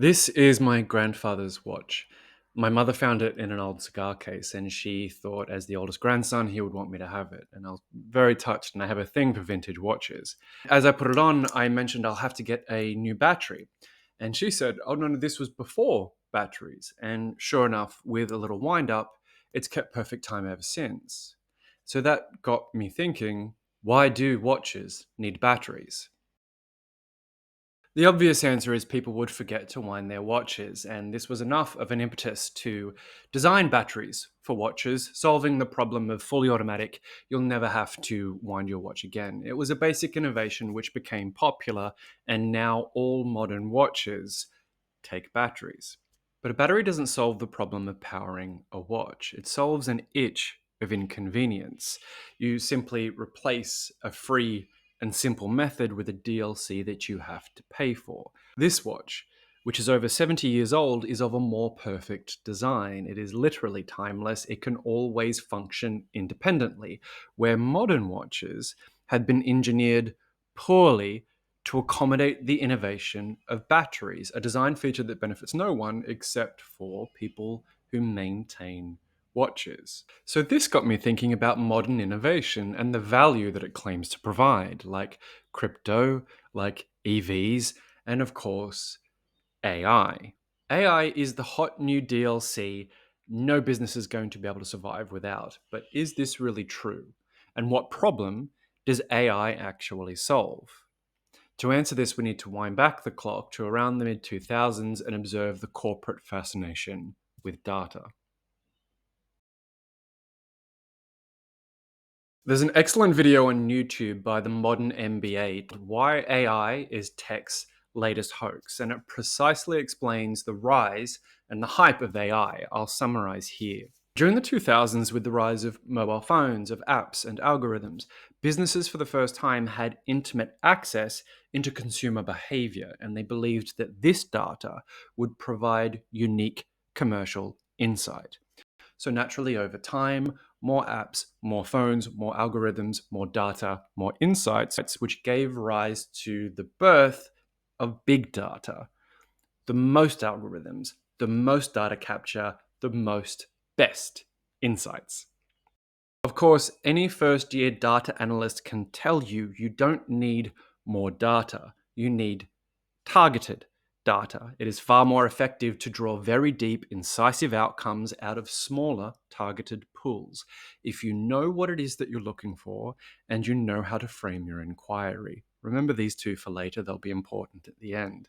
This is my grandfather's watch. My mother found it in an old cigar case, and she thought, as the oldest grandson, he would want me to have it. And I was very touched, and I have a thing for vintage watches. As I put it on, I mentioned I'll have to get a new battery. And she said, "Oh, no, no, this was before batteries." And sure enough, with a little wind up, it's kept perfect time ever since. So that got me thinking, why do watches need batteries? The obvious answer is people would forget to wind their watches, and this was enough of an impetus to design batteries for watches, solving the problem of fully automatic, you'll never have to wind your watch again. It was a basic innovation which became popular, and now all modern watches take batteries. But a battery doesn't solve the problem of powering a watch. It solves an itch of inconvenience. You simply replace a free and simple method with a DLC that you have to pay for. This watch, which is over 70 years old, is of a more perfect design. It is literally timeless. It can always function independently, where modern watches had been engineered poorly to accommodate the innovation of batteries, a design feature that benefits no one except for people who maintain watches. So, this got me thinking about modern innovation and the value that it claims to provide, like crypto, like EVs, and of course, AI. AI is the hot new DLC no business is going to be able to survive without. But is this really true? And what problem does AI actually solve? To answer this, we need to wind back the clock to around the mid 2000s and observe the corporate fascination with data. There's an excellent video on YouTube by the Modern MBA, Why AI is Tech's Latest Hoax, and it precisely explains the rise and the hype of AI. I'll summarize here. During the 2000s, with the rise of mobile phones, of apps, and algorithms, businesses for the first time had intimate access into consumer behavior, and they believed that this data would provide unique commercial insight. So, naturally, over time, more apps, more phones, more algorithms, more data, more insights, which gave rise to the birth of big data, the most algorithms, the most data capture, the most best insights. Of course, any first year data analyst can tell you you don't need more data, you need targeted data. It is far more effective to draw very deep, incisive outcomes out of smaller, targeted pools. If you know what it is that you're looking for and you know how to frame your inquiry. Remember these two for later, they'll be important at the end.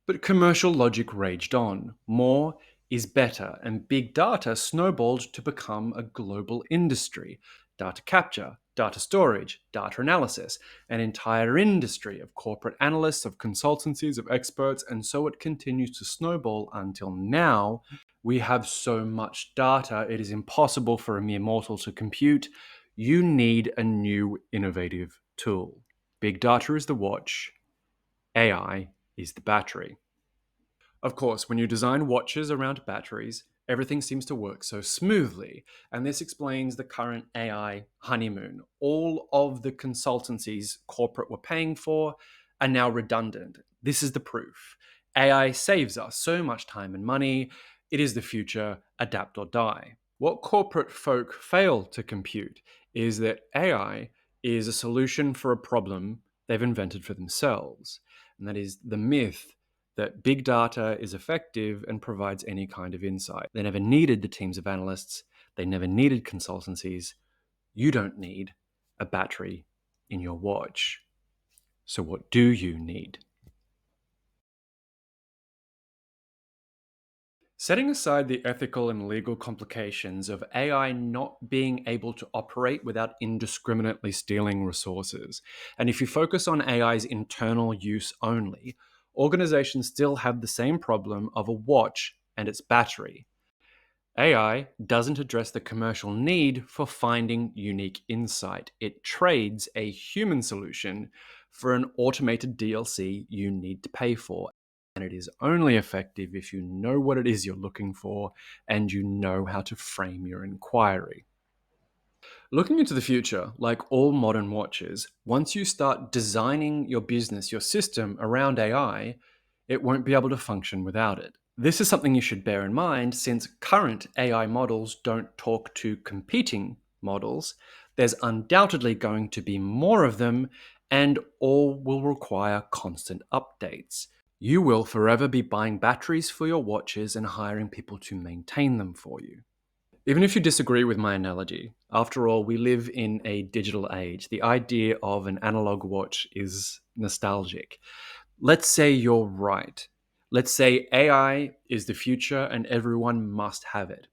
But commercial logic raged on. More is better, and big data snowballed to become a global industry. Data capture, data storage, data analysis, an entire industry of corporate analysts, of consultancies, of experts, and so it continues to snowball until now. We have so much data, it is impossible for a mere mortal to compute. You need a new innovative tool. Big data is the watch, AI is the battery. Of course, when you design watches around batteries, everything seems to work so smoothly, and this explains the current AI honeymoon. All of the consultancies corporate were paying for are now redundant. This is the proof. AI saves us so much time and money. It is the future, adapt or die. What corporate folk fail to compute is that AI is a solution for a problem they've invented for themselves, and that is the myth that big data is effective and provides any kind of insight. They never needed the teams of analysts, they never needed consultancies. You don't need a battery in your watch. So, what do you need? Setting aside the ethical and legal complications of AI not being able to operate without indiscriminately stealing resources, and if you focus on AI's internal use only, organizations still have the same problem of a watch and its battery. AI doesn't address the commercial need for finding unique insight. It trades a human solution for an automated DLC you need to pay for. And it is only effective if you know what it is you're looking for and you know how to frame your inquiry. Looking into the future, like all modern watches, once you start designing your business, your system around AI, it won't be able to function without it. This is something you should bear in mind since current AI models don't talk to competing models. There's undoubtedly going to be more of them, and all will require constant updates. You will forever be buying batteries for your watches and hiring people to maintain them for you. Even if you disagree with my analogy, after all, we live in a digital age. The idea of an analog watch is nostalgic. Let's say you're right. Let's say AI is the future and everyone must have it.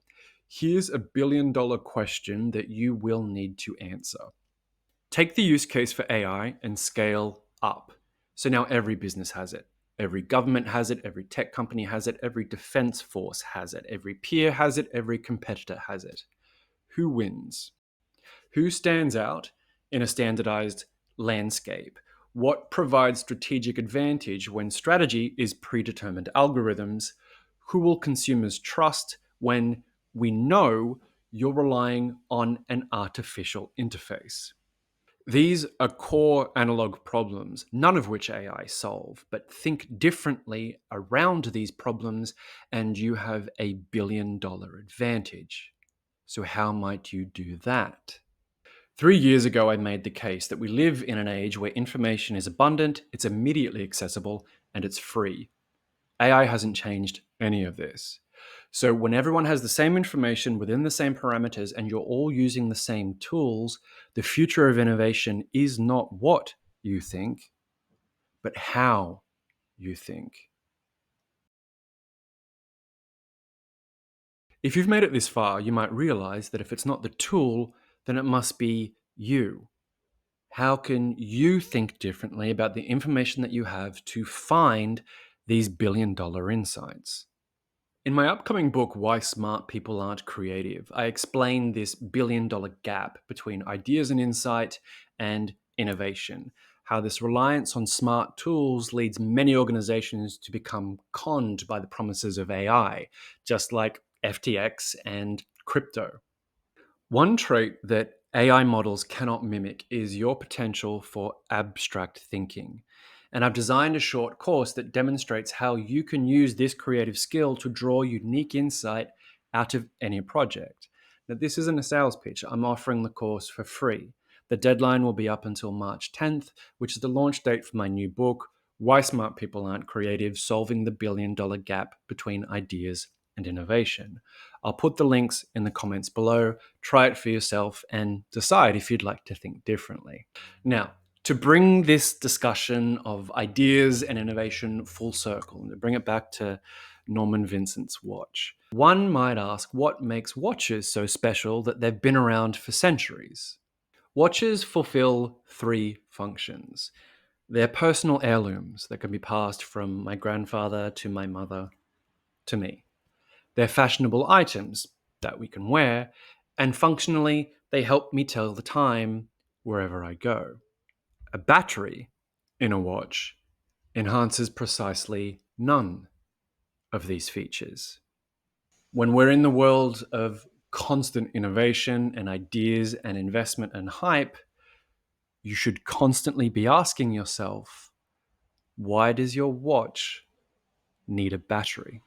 Here's a $1 billion question that you will need to answer. Take the use case for AI and scale up. So now every business has it. Every government has it, every tech company has it, every defense force has it, every peer has it, every competitor has it. Who wins? Who stands out in a standardized landscape? What provides strategic advantage when strategy is predetermined algorithms? Who will consumers trust when we know you're relying on an artificial interface? These are core analog problems, none of which AI solve, but think differently around these problems and you have a $1 billion advantage. So, how might you do that? 3 years ago, I made the case that we live in an age where information is abundant, it's immediately accessible, and it's free. AI hasn't changed any of this. So, when everyone has the same information within the same parameters and you're all using the same tools, the future of innovation is not what you think, but how you think. If you've made it this far, you might realize that if it's not the tool, then it must be you. How can you think differently about the information that you have to find these $1 billion insights? In my upcoming book, Why Smart People Aren't Creative, I explain this $1 billion gap between ideas and insight and innovation, how this reliance on smart tools leads many organizations to become conned by the promises of AI, just like FTX and crypto. One trait that AI models cannot mimic is your potential for abstract thinking. And I've designed a short course that demonstrates how you can use this creative skill to draw unique insight out of any project. Now, this isn't a sales pitch. I'm offering the course for free. The deadline will be up until March 10th, which is the launch date for my new book, Why Smart People Aren't Creative: Solving the $1 billion Gap Between Ideas and Innovation. I'll put the links in the comments below. Try it for yourself and decide if you'd like to think differently. Now, to bring this discussion of ideas and innovation full circle and to bring it back to Norman Vincent's watch, one might ask what makes watches so special that they've been around for centuries. Watches fulfill three functions. They're personal heirlooms that can be passed from my grandfather to my mother to me. They're fashionable items that we can wear, and functionally, they help me tell the time wherever I go. A battery in a watch enhances precisely none of these features. When we're in the world of constant innovation and ideas and investment and hype, you should constantly be asking yourself, why does your watch need a battery?